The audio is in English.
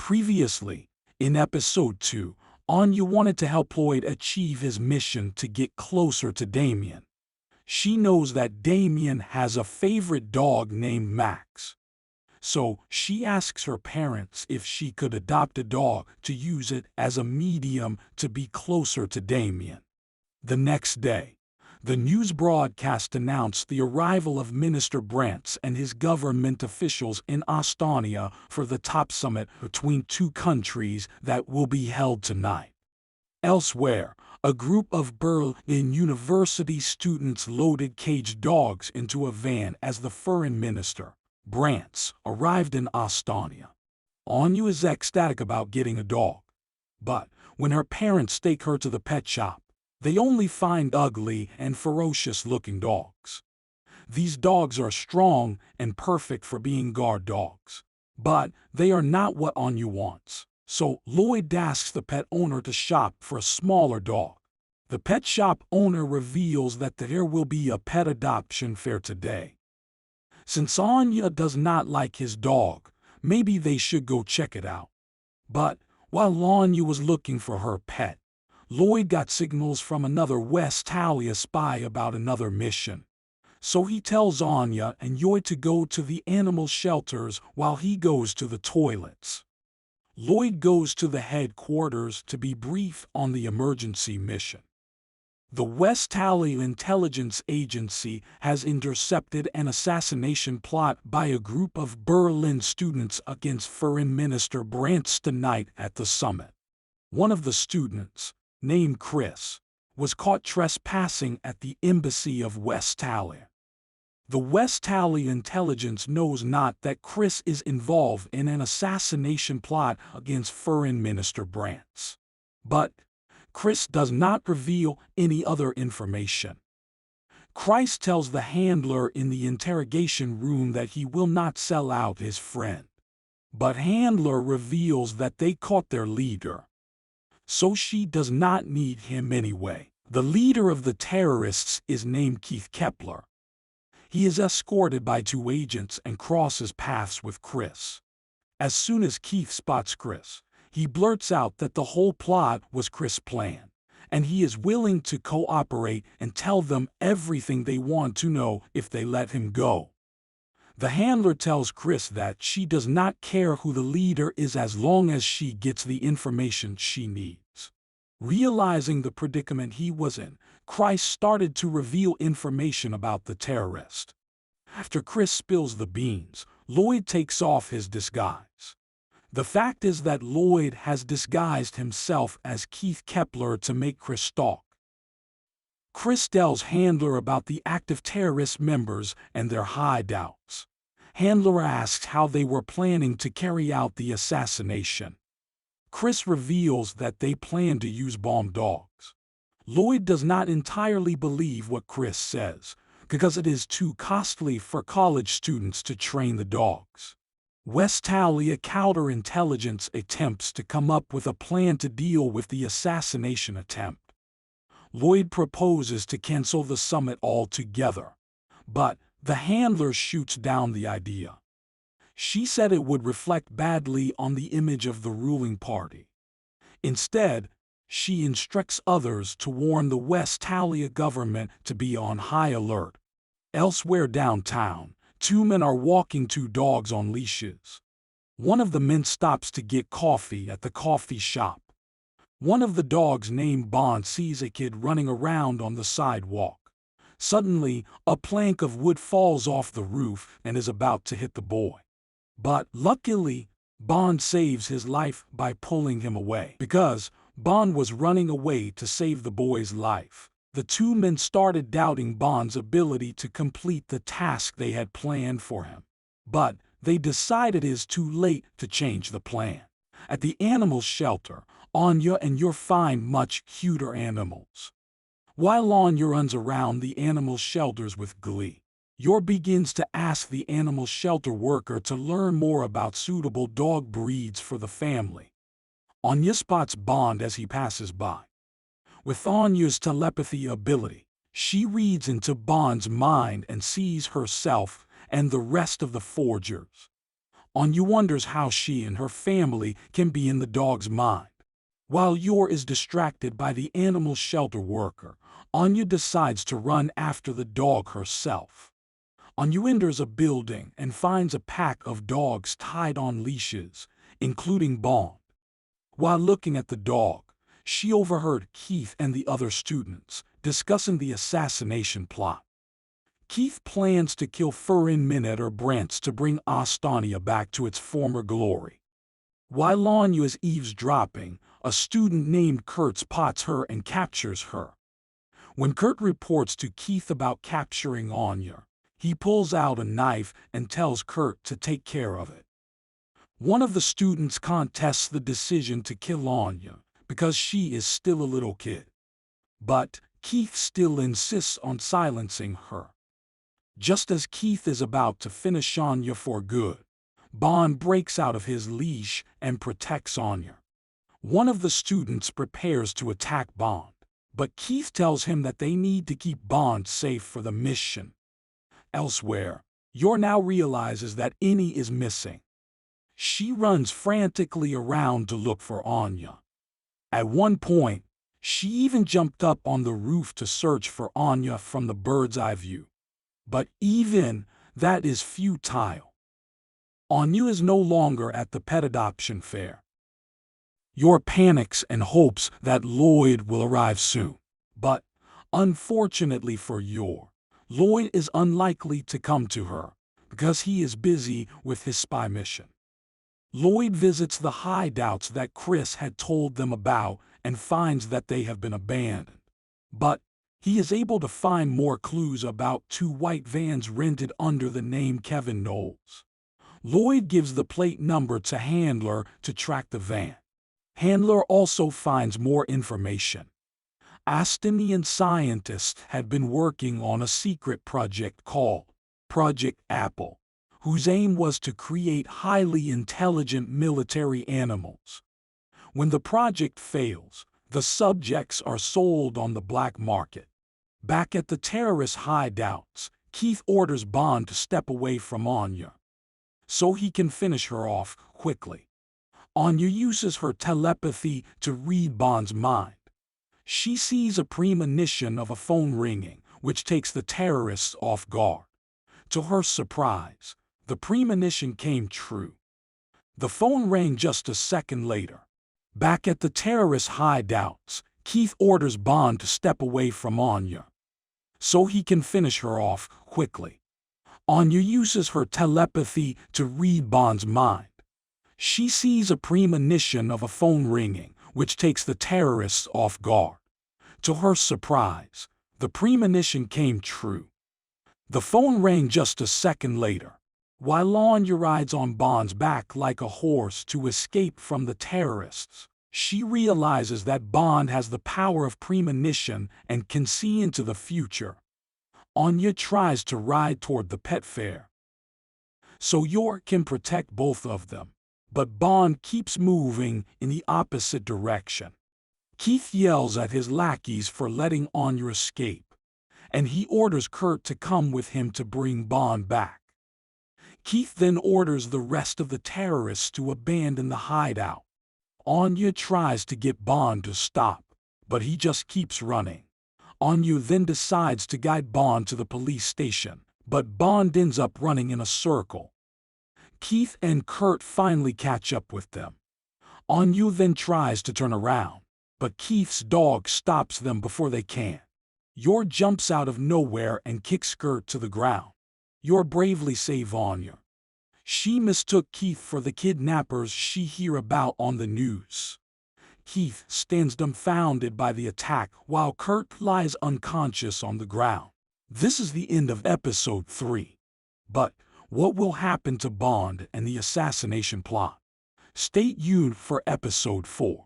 Previously, in episode 2, Anya wanted to help Lloyd achieve his mission to get closer to Damien. She knows that Damien has a favorite dog named Max. So she asks her parents if she could adopt a dog to use it as a medium to be closer to Damien. The next day, the news broadcast announced the arrival of Minister Brantz and his government officials in Estonia for the top summit between two countries that will be held tonight. Elsewhere, a group of Berlin University students loaded caged dogs into a van as the foreign minister, Brantz, arrived in Estonia. Anya is ecstatic about getting a dog. But when her parents take her to the pet shop, they only find ugly and ferocious-looking dogs. These dogs are strong and perfect for being guard dogs. But they are not what Anya wants. So Lloyd asks the pet owner to shop for a smaller dog. The pet shop owner reveals that there will be a pet adoption fair today. Since Anya does not like his dog, maybe they should go check it out. But while Anya was looking for her pet, Lloyd got signals from another Westalia spy about another mission. So he tells Anya and Lloyd to go to the animal shelters while he goes to the toilets. Lloyd goes to the headquarters to be briefed on the emergency mission. The Westalia Intelligence Agency has intercepted an assassination plot by a group of Berlin students against Foreign Minister Brantz tonight at the summit. One of the students, named Chris, was caught trespassing at the embassy of Westalia. The Westalia intelligence knows not that Chris is involved in an assassination plot against Foreign Minister Brantz. But Chris does not reveal any other information. Chris tells the handler in the interrogation room that he will not sell out his friend. But handler reveals that they caught their leader. So she does not need him anyway. The leader of the terrorists is named Keith Kepler. He is escorted by two agents and crosses paths with Chris. As soon as Keith spots Chris, he blurts out that the whole plot was Chris' plan, and he is willing to cooperate and tell them everything they want to know if they let him go. The handler tells Chris that she does not care who the leader is as long as she gets the information she needs. Realizing the predicament he was in, Chris started to reveal information about the terrorist. After Chris spills the beans, Lloyd takes off his disguise. The fact is that Lloyd has disguised himself as Keith Kepler to make Chris talk. Chris tells Handler about the active terrorist members and their hideouts. Handler asks how they were planning to carry out the assassination. Chris reveals that they plan to use bomb dogs. Lloyd does not entirely believe what Chris says, because it is too costly for college students to train the dogs. Westalia counterintelligence attempts to come up with a plan to deal with the assassination attempt. Lloyd proposes to cancel the summit altogether, but the handler shoots down the idea. She said it would reflect badly on the image of the ruling party. Instead, she instructs others to warn the Westalia government to be on high alert. Elsewhere downtown, two men are walking two dogs on leashes. One of the men stops to get coffee at the coffee shop. One of the dogs named Bond sees a kid running around on the sidewalk. Suddenly, a plank of wood falls off the roof and is about to hit the boy. But luckily, Bond saves his life by pulling him away. Because Bond was running away to save the boy's life, the two men started doubting Bond's ability to complete the task they had planned for him. But they decided it is too late to change the plan. At the animal shelter, Anya and Yor find much cuter animals. While Anya runs around the animal shelters with glee, Yor begins to ask the animal shelter worker to learn more about suitable dog breeds for the family. Anya spots Bond as he passes by. With Anya's telepathy ability, she reads into Bond's mind and sees herself and the rest of the forgers. Anya wonders how she and her family can be in the dog's mind. While Yor is distracted by the animal shelter worker, Anya decides to run after the dog herself. Anya enters a building and finds a pack of dogs tied on leashes, including Bond. While looking at the dog, she overheard Keith and the other students discussing the assassination plot. Keith plans to kill Furin Minette or Brantz to bring Astania back to its former glory. While Anya is eavesdropping, a student named Kurt spots her and captures her. When Kurt reports to Keith about capturing Anya, he pulls out a knife and tells Kurt to take care of it. One of the students contests the decision to kill Anya because she is still a little kid. But Keith still insists on silencing her. Just as Keith is about to finish Anya for good, Bond breaks out of his leash and protects Anya. One of the students prepares to attack Bond, but Keith tells him that they need to keep Bond safe for the mission. Elsewhere, Yor now realizes that Innie is missing. She runs frantically around to look for Anya. At one point, she even jumped up on the roof to search for Anya from the bird's eye view. But even that is futile. Anya is no longer at the pet adoption fair. Yor panics and hopes that Lloyd will arrive soon. But, unfortunately for Yor, Lloyd is unlikely to come to her because he is busy with his spy mission. Lloyd visits the hideouts that Chris had told them about and finds that they have been abandoned. But he is able to find more clues about two white vans rented under the name Kevin Knowles. Lloyd gives the plate number to Handler to track the van. Handler also finds more information. Astinian scientists had been working on a secret project called Project Apple, whose aim was to create highly intelligent military animals. When the project fails, the subjects are sold on the black market. Back at the terrorist hideouts, Keith orders Bond to step away from Anya so he can finish her off quickly. Anya uses her telepathy to read Bond's mind. She sees a premonition of a phone ringing, which takes the terrorists off guard. To her surprise, the premonition came true. The phone rang just a second later. Back at the terrorist hideouts, Keith orders Bond to step away from Anya so he can finish her off quickly. Anya uses her telepathy to read Bond's mind. She sees a premonition of a phone ringing, which takes the terrorists off guard. To her surprise, the premonition came true. The phone rang just a second later. While Anya rides on Bond's back like a horse to escape from the terrorists, she realizes that Bond has the power of premonition and can see into the future. Anya tries to ride toward the pet fair so Yor can protect both of them, but Bond keeps moving in the opposite direction. Keith yells at his lackeys for letting Anya escape, and he orders Kurt to come with him to bring Bond back. Keith then orders the rest of the terrorists to abandon the hideout. Anya tries to get Bond to stop, but he just keeps running. Anya then decides to guide Bond to the police station, but Bond ends up running in a circle. Keith and Kurt finally catch up with them. Anya then tries to turn around, but Keith's dog stops them before they can. Yor jumps out of nowhere and kicks Kurt to the ground. Yor bravely saves Anya. She mistook Keith for the kidnappers she hear about on the news. Keith stands dumbfounded by the attack while Kurt lies unconscious on the ground. This is the end of episode 3. But what will happen to Bond and the assassination plot? Stay tuned for episode 4.